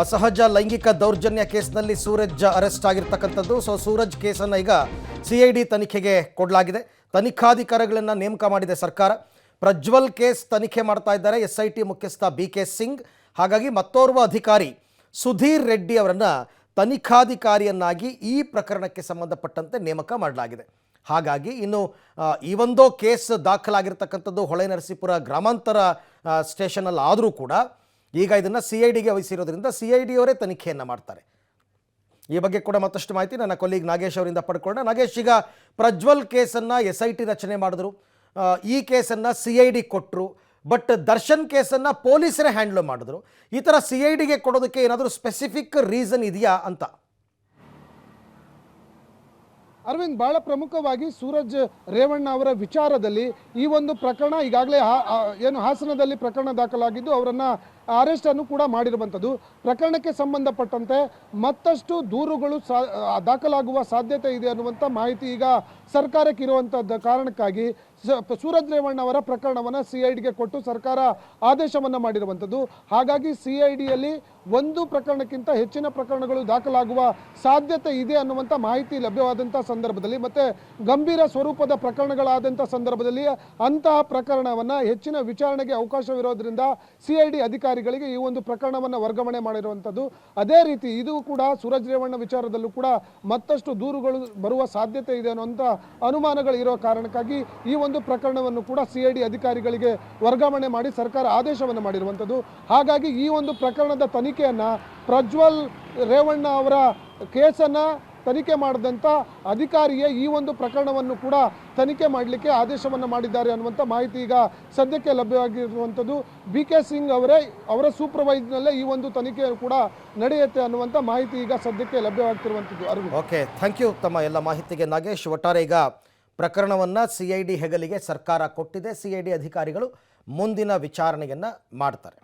ಅಸಹಜ ಲೈಂಗಿಕ ದೌರ್ಜನ್ಯ ಕೇಸ್ನಲ್ಲಿ ಸೂರಜ್ ಅರೆಸ್ಟ್ ಆಗಿರ್ತಕ್ಕಂಥದ್ದು. ಸೂರಜ್ ಕೇಸನ್ನು ಈಗ CID ತನಿಖೆಗೆ ಕೊಡಲಾಗಿದೆ. ತನಿಖಾಧಿಕಾರಿಗಳನ್ನು ನೇಮಕ ಮಾಡಿದೆ ಸರ್ಕಾರ. ಪ್ರಜ್ವಲ್ ಕೇಸ್ ತನಿಖೆ ಮಾಡ್ತಾ ಇದ್ದಾರೆ SIT ಮುಖ್ಯಸ್ಥ BK ಸಿಂಗ್. ಹಾಗಾಗಿ ಮತ್ತೋರ್ವ ಅಧಿಕಾರಿ ಸುಧೀರ್ ರೆಡ್ಡಿ ಅವರನ್ನು ತನಿಖಾಧಿಕಾರಿಯನ್ನಾಗಿ ಈ ಪ್ರಕರಣಕ್ಕೆ ಸಂಬಂಧಪಟ್ಟಂತೆ ನೇಮಕ ಮಾಡಲಾಗಿದೆ. ಹಾಗಾಗಿ ಇನ್ನು ಈ ಒಂದು ಕೇಸ್ ದಾಖಲಾಗಿರ್ತಕ್ಕಂಥದ್ದು ಹೊಳೆನರಸೀಪುರ ಗ್ರಾಮಾಂತರ ಸ್ಟೇಷನಲ್ಲಿ ಆದರೂ ಕೂಡ ಈಗ ಇದನ್ನು CIDಗೆ ವಹಿಸಿರೋದ್ರಿಂದ CID ಅವರೇ ತನಿಖೆಯನ್ನು ಮಾಡ್ತಾರೆ. ಈ ಬಗ್ಗೆ ಕೂಡ ಮತ್ತಷ್ಟು ಮಾಹಿತಿ ನನ್ನ ಕೊಲೀಗ್ ನಾಗೇಶ್ ಅವರಿಂದ ಪಡ್ಕೊಳ್ಳೋಣ. ನಾಗೇಶ್, ಈಗ ಪ್ರಜ್ವಲ್ ಕೇಸನ್ನು SIT ರಚನೆ ಮಾಡಿದ್ರು, ಈ ಕೇಸನ್ನು CID ಕೊಟ್ಟರು, ಬಟ್ ದರ್ಶನ್ ಕೇಸನ್ನು ಪೊಲೀಸರೇ ಹ್ಯಾಂಡ್ಲ್ ಮಾಡಿದ್ರು. ಈ ಥರ CIDಗೆ ಕೊಡೋದಕ್ಕೆ ಏನಾದರೂ ಸ್ಪೆಸಿಫಿಕ್ ರೀಸನ್ ಇದೆಯಾ ಅಂತ? ಅರವಿಂದ್, ಬಹಳ ಪ್ರಮುಖವಾಗಿ ಸೂರಜ್ ರೇವಣ್ಣ ಅವರ ವಿಚಾರದಲ್ಲಿ ಈ ಒಂದು ಪ್ರಕರಣ ಈಗಾಗಲೇ ಏನು ಹಾಸನದಲ್ಲಿ ಪ್ರಕರಣ ದಾಖಲಾಗಿದ್ದು ಅವರನ್ನು ಅರೆಸ್ಟ್ ಅನ್ನು ಕೂಡ ಮಾಡಿರುವಂಥದ್ದು. ಪ್ರಕರಣಕ್ಕೆ ಸಂಬಂಧಪಟ್ಟಂತೆ ಮತ್ತಷ್ಟು ದೂರುಗಳು ದಾಖಲಾಗುವ ಸಾಧ್ಯತೆ ಇದೆ ಅನ್ನುವಂಥ ಮಾಹಿತಿ ಈಗ ಸರ್ಕಾರಕ್ಕೆ ಇರುವಂಥದ್ದು ಕಾರಣಕ್ಕಾಗಿ ಸೂರಜ್ ರೇವಣ್ಣ ಅವರ ಪ್ರಕರಣವನ್ನು CIDಗೆ ಕೊಟ್ಟು ಸರ್ಕಾರ ಆದೇಶವನ್ನು ಮಾಡಿರುವಂಥದ್ದು. ಹಾಗಾಗಿ CIDಯಲ್ಲಿ ಒಂದು ಪ್ರಕರಣಕ್ಕಿಂತ ಹೆಚ್ಚಿನ ಪ್ರಕರಣಗಳು ದಾಖಲಾಗುವ ಸಾಧ್ಯತೆ ಇದೆ ಅನ್ನುವಂಥ ಮಾಹಿತಿ ಲಭ್ಯವಾದಂಥ ಸಂದರ್ಭದಲ್ಲಿ ಮತ್ತು ಗಂಭೀರ ಸ್ವರೂಪದ ಪ್ರಕರಣಗಳಾದಂಥ ಸಂದರ್ಭದಲ್ಲಿ ಅಂತಹ ಪ್ರಕರಣವನ್ನು ಹೆಚ್ಚಿನ ವಿಚಾರಣೆಗೆ ಅವಕಾಶವಿರೋದ್ರಿಂದ CID ಅಧಿಕಾರಿಗಳಿಗೆ ಈ ಒಂದು ಪ್ರಕರಣವನ್ನು ವರ್ಗಾವಣೆ ಮಾಡಿರುವಂಥದ್ದು. ಅದೇ ರೀತಿ ಇದು ಕೂಡ ಸೂರಜ್ ರೇವಣ್ಣ ವಿಚಾರದಲ್ಲೂ ಕೂಡ ಮತ್ತಷ್ಟು ದೂರುಗಳು ಬರುವ ಸಾಧ್ಯತೆ ಇದೆ ಅನ್ನುವಂಥ ಅನುಮಾನಗಳು ಇರೋ ಕಾರಣಕ್ಕಾಗಿ ಈ ಒಂದು ಪ್ರಕರಣವನ್ನು ಕೂಡ CID ಅಧಿಕಾರಿಗಳಿಗೆ ವರ್ಗಾವಣೆ ಮಾಡಿ ಸರ್ಕಾರ ಆದೇಶವನ್ನು ಮಾಡಿರುವಂಥದ್ದು. ಹಾಗಾಗಿ ಈ ಒಂದು ಪ್ರಕರಣದ ತನಿಖೆಯನ್ನು ಪ್ರಜ್ವಲ್ ರೇವಣ್ಣ ಅವರ ಕೇಸನ್ನು ತನಿಖೆ ಮಾಡಿದಂಥ ಅಧಿಕಾರಿಯೇ ಈ ಒಂದು ಪ್ರಕರಣವನ್ನು ಕೂಡ ತನಿಖೆ ಮಾಡಲಿಕ್ಕೆ ಆದೇಶವನ್ನು ಮಾಡಿದ್ದಾರೆ ಅನ್ನುವಂಥ ಮಾಹಿತಿ ಈಗ ಸದ್ಯಕ್ಕೆ ಲಭ್ಯವಾಗಿರುವಂಥದ್ದು. BK ಸಿಂಗ್ ಅವರ ಸೂಪರ್ವೈಸ್ನಲ್ಲೇ ಈ ಒಂದು ತನಿಖೆ ಕೂಡ ನಡೆಯುತ್ತೆ ಅನ್ನುವಂಥ ಮಾಹಿತಿ ಈಗ ಸದ್ಯಕ್ಕೆ ಲಭ್ಯವಾಗ್ತಿರುವಂಥದ್ದು. ಅರವಿಂದ್, ಓಕೆ, ಥ್ಯಾಂಕ್ ಯು ತಮ್ಮ ಎಲ್ಲ ಮಾಹಿತಿಗೆ ನಾಗೇಶ್. ಒಟ್ಟಾರೆ ಈಗ ಪ್ರಕರಣವನ್ನು CID ಹೆಗಲಿಗೆ ಸರ್ಕಾರ ಕೊಟ್ಟಿದೆ. CID ಅಧಿಕಾರಿಗಳು ಮುಂದಿನ ವಿಚಾರಣೆಯನ್ನು ಮಾಡ್ತಾರೆ.